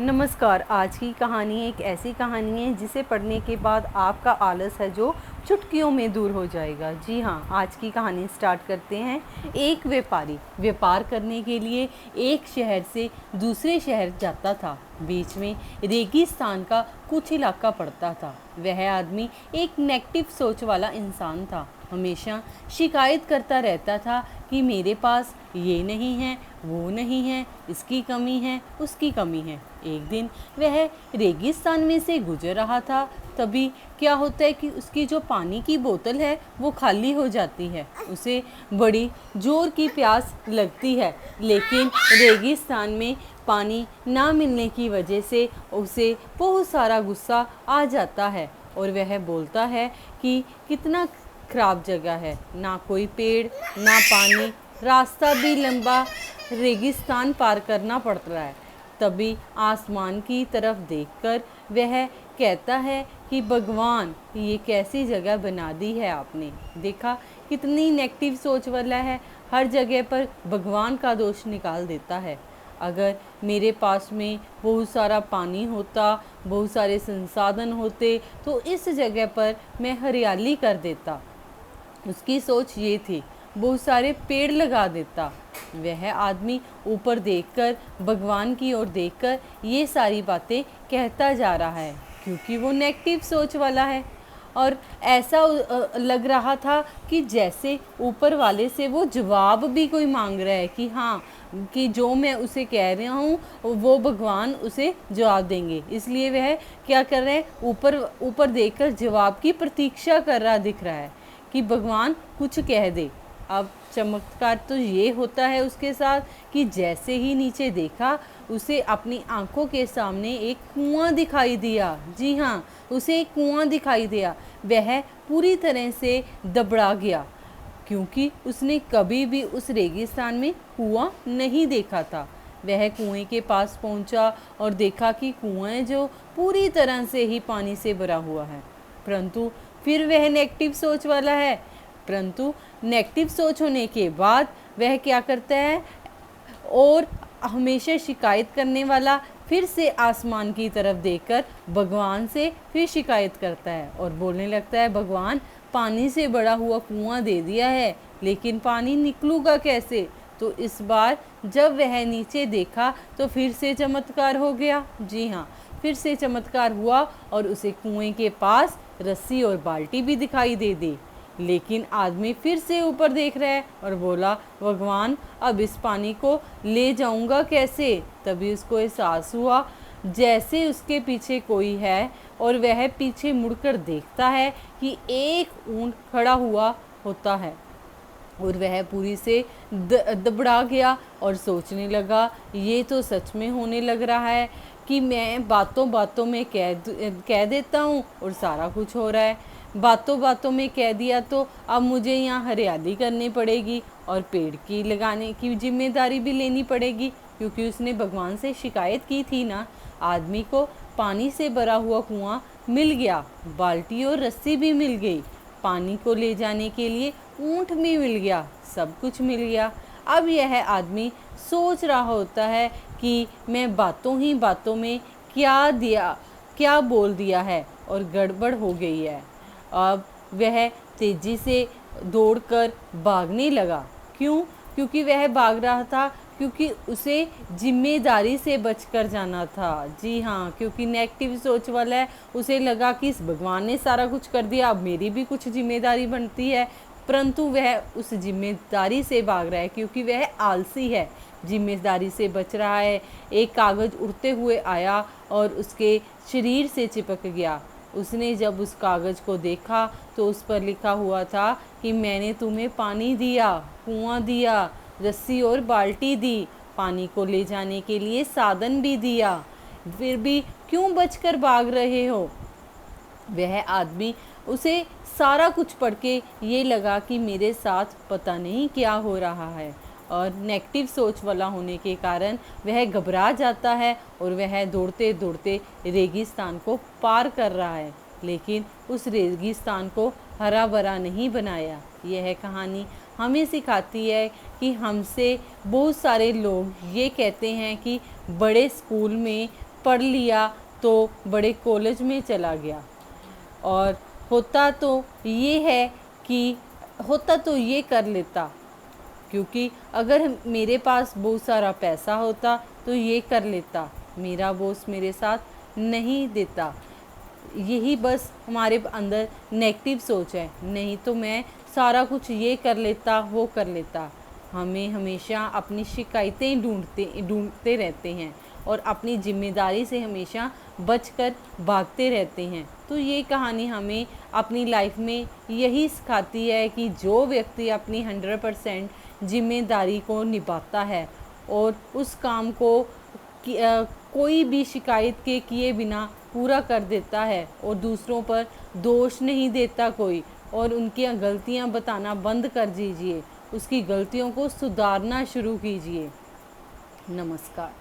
नमस्कार। आज की कहानी एक ऐसी कहानी है जिसे पढ़ने के बाद आपका आलस है जो चुटकियों में दूर हो जाएगा। जी हाँ, आज की कहानी स्टार्ट करते हैं। एक व्यापारी व्यापार करने के लिए एक शहर से दूसरे शहर जाता था। बीच में रेगिस्तान का कुछ इलाका पड़ता था। वह आदमी एक नेगेटिव सोच वाला इंसान था। हमेशा शिकायत करता रहता था कि मेरे पास ये नहीं है, वो नहीं है, इसकी कमी है, उसकी कमी है। एक दिन वह रेगिस्तान में से गुजर रहा था। तभी क्या होता है कि उसकी जो पानी की बोतल है वो खाली हो जाती है। उसे बड़ी ज़ोर की प्यास लगती है, लेकिन रेगिस्तान में पानी ना मिलने की वजह से उसे बहुत सारा गुस्सा आ जाता है और वह बोलता है कि कितना खराब जगह है, ना कोई पेड़ ना पानी, रास्ता भी लंबा, रेगिस्तान पार करना पड़ रहा है। तभी आसमान की तरफ देखकर वह कहता है कि भगवान, ये कैसी जगह बना दी है आपने। देखा कितनी नेगेटिव सोच वाला है, हर जगह पर भगवान का दोष निकाल देता है। अगर मेरे पास में बहुत सारा पानी होता, बहुत सारे संसाधन होते तो इस जगह पर मैं हरियाली कर देता। उसकी सोच ये थी, बहुत सारे पेड़ लगा देता। वह आदमी ऊपर देखकर, भगवान की ओर देखकर ये सारी बातें कहता जा रहा है, क्योंकि वो नेगेटिव सोच वाला है। और ऐसा लग रहा था कि जैसे ऊपर वाले से वो जवाब भी कोई मांग रहा है कि हाँ, कि जो मैं उसे कह रहा हूँ वो भगवान उसे जवाब देंगे। इसलिए वह क्या कर रहे हैं, ऊपर ऊपर देखकर जवाब की प्रतीक्षा कर रहा दिख रहा है कि भगवान कुछ कह दे। अब चमत्कार तो ये होता है उसके साथ कि जैसे ही नीचे देखा, उसे अपनी आंखों के सामने एक कुआं दिखाई दिया। जी हाँ, उसे एक कुआं दिखाई दिया। वह पूरी तरह से दबड़ा गया, क्योंकि उसने कभी भी उस रेगिस्तान में कुआं नहीं देखा था। वह कुएं के पास पहुंचा और देखा कि कुआं जो पूरी तरह से ही पानी से भरा हुआ है। परंतु फिर वह नेगेटिव सोच वाला है। परंतु नेगेटिव सोच होने के बाद वह क्या करता है, और हमेशा शिकायत करने वाला फिर से आसमान की तरफ देखकर भगवान से फिर शिकायत करता है और बोलने लगता है, भगवान, पानी से भरा हुआ कुआं दे दिया है, लेकिन पानी निकलूगा कैसे। तो इस बार जब वह नीचे देखा तो फिर से चमत्कार हो गया। जी हाँ, फिर से चमत्कार हुआ और उसे कुएं के पास रस्सी और बाल्टी भी दिखाई दे दी। लेकिन आदमी फिर से ऊपर देख रहा है और बोला, भगवान, अब इस पानी को ले जाऊंगा कैसे। तभी उसको एहसास हुआ जैसे उसके पीछे कोई है, और वह पीछे मुड़कर देखता है कि एक ऊंट खड़ा हुआ होता है। और वह पूरी से दबड़ा गया और सोचने लगा, ये तो सच में होने लग रहा है कि मैं बातों बातों में कह देता हूँ और सारा कुछ हो रहा है। बातों बातों में कह दिया तो अब मुझे यहाँ हरियाली करनी पड़ेगी और पेड़ की लगाने की जिम्मेदारी भी लेनी पड़ेगी, क्योंकि उसने भगवान से शिकायत की थी ना। आदमी को पानी से भरा हुआ कुआं मिल गया, बाल्टी और रस्सी भी मिल गई, पानी को ले जाने के लिए ऊंट भी मिल गया, सब कुछ मिल गया। अब यह आदमी सोच रहा होता है कि मैं बातों ही बातों में क्या बोल दिया है और गड़बड़ हो गई है। अब वह तेजी से दौड़कर भागने लगा। क्यों? क्योंकि वह भाग रहा था क्योंकि उसे जिम्मेदारी से बचकर जाना था। जी हाँ, क्योंकि नेगेटिव सोच वाला है, उसे लगा कि इस भगवान ने सारा कुछ कर दिया, अब मेरी भी कुछ जिम्मेदारी बनती है। परंतु वह उस जिम्मेदारी से भाग रहा है क्योंकि वह आलसी है, जिम्मेदारी से बच रहा है। एक कागज़ उड़ते हुए आया और उसके शरीर से चिपक गया। उसने जब उस कागज़ को देखा तो उस पर लिखा हुआ था कि मैंने तुम्हें पानी दिया, कुआं दिया, रस्सी और बाल्टी दी, पानी को ले जाने के लिए साधन भी दिया, फिर भी क्यों बचकर भाग रहे हो। वह आदमी, उसे सारा कुछ पढ़ के ये लगा कि मेरे साथ पता नहीं क्या हो रहा है, और नेगेटिव सोच वाला होने के कारण वह घबरा जाता है और वह दौड़ते दौड़ते रेगिस्तान को पार कर रहा है, लेकिन उस रेगिस्तान को हरा भरा नहीं बनाया। यह कहानी हमें सिखाती है कि हमसे बहुत सारे लोग ये कहते हैं कि बड़े स्कूल में पढ़ लिया तो बड़े कॉलेज में चला गया। और होता तो ये कर लेता, क्योंकि अगर मेरे पास बहुत सारा पैसा होता तो ये कर लेता, मेरा बॉस मेरे साथ नहीं देता। यही बस हमारे अंदर नेगेटिव सोच है, नहीं तो मैं सारा कुछ ये कर लेता वो कर लेता। हमें हमेशा अपनी शिकायतें ढूंढते रहते हैं और अपनी जिम्मेदारी से हमेशा बचकर भागते रहते हैं। तो ये कहानी हमें अपनी लाइफ में यही सिखाती है कि जो व्यक्ति अपनी 100% जिम्मेदारी को निभाता है और उस काम को कोई भी शिकायत के किए बिना पूरा कर देता है और दूसरों पर दोष नहीं देता कोई, और उनकी गलतियां बताना बंद कर दीजिए, उसकी गलतियों को सुधारना शुरू कीजिए। नमस्कार।